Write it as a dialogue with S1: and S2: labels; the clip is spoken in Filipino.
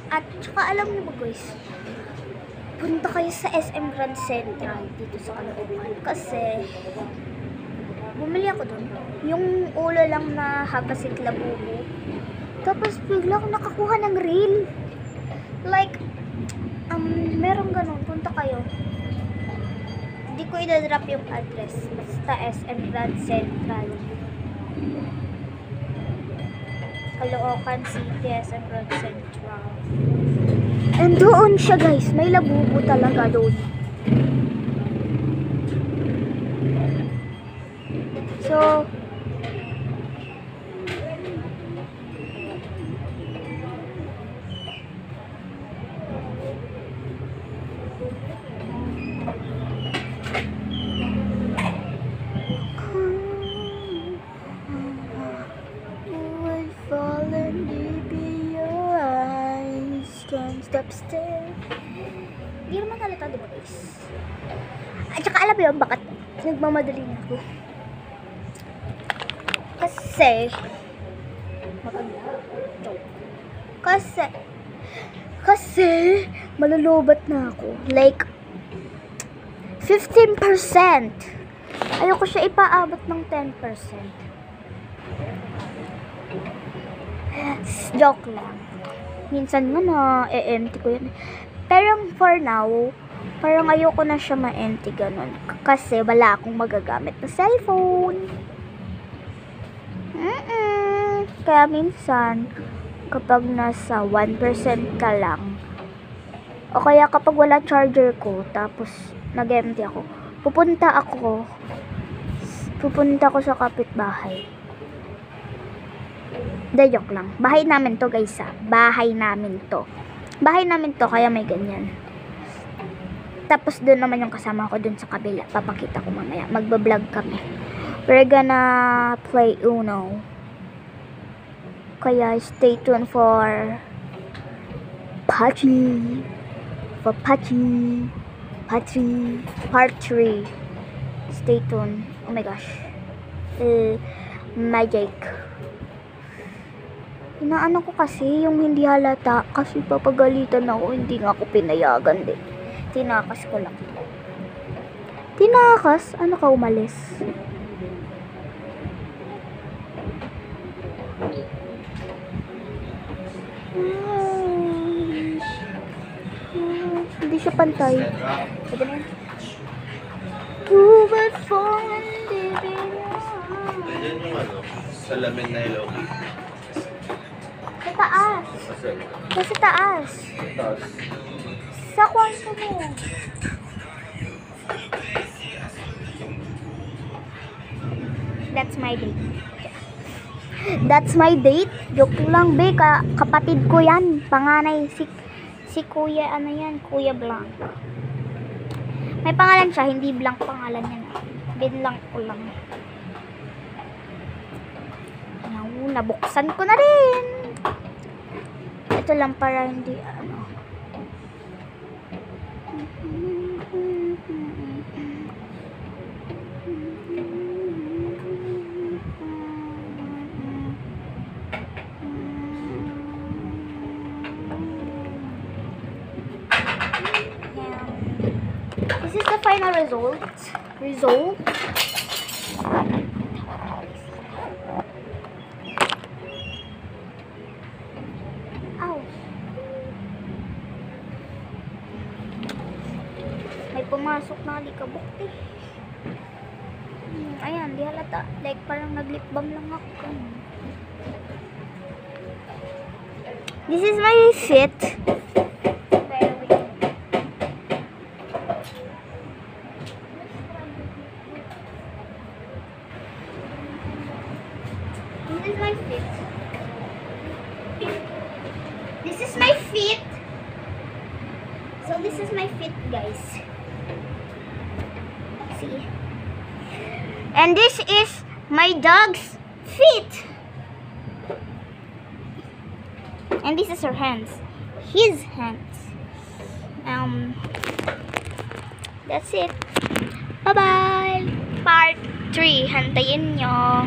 S1: At saka alam niyo ba guys, punta kayo sa SM Grand Central dito sa Caloocan kasi bumili ako doon. Yung ulo lang na habasit labubo. Tapos bigla akong nakakuha ng reel. Like, meron ganun. Punta kayo. Hindi ko i-drop yung address. Basta SM Grand Central. Caloocan City, SM Grand Central. And doon siya guys. May labubo talaga doon. So, step still. Hindi naman halata, diba guys? At saka alam mo yun, bakit nagmamadali na ako? Kasi malulubat na ako. Like 15%. Ayoko siya ipaabot ng 10%. Joke lang. Minsan nga na-empty ko yun. Pero for now, parang ayoko na siya ma-empty ganun. Kasi wala akong magagamit na cellphone. Kaya minsan, kapag nasa 1% ka lang, o kaya kapag wala charger ko, tapos nag-empty ako, pupunta ko sa kapitbahay. Joke lang. Bahay namin to guys Bahay namin to, kaya may ganyan. Tapos doon naman yung kasama ko doon sa kabila. Papakita ko mamaya. Magbablog kami. We're gonna play Uno. Kaya stay tuned for Pachi. Part 3. Stay tuned. Oh my gosh. Magic. Inaano ko kasi yung hindi halata kasi papagalitan ako, hindi nga ako pinayagan din. Tinakas ko lang. Tinakas? Ano ka umalis? Hindi siya pantay. Pwede na yun.
S2: Ayan yung salamin na ilaw.
S1: Sa taas. Sa taas. Sa kwarto mo. That's my date. Joke lang, be. Kapatid ko yan. Panganay. Si Kuya, ano yan? Kuya Blanc. May pangalan siya. Hindi Blanc pangalan yan. Binlanc ko lang. Nabuksan ko na rin. Ito lang para hindi This is the final result. May pumasok na alikabok eh. Ayan, di halata. Like parang nag-lip balm lang ako. This is my fit. This is my feet. So this is my feet, guys. See? And this is my dog's feet. And this is her hands. His hands. That's it. Bye-bye. Part 3. Hantayin nyo.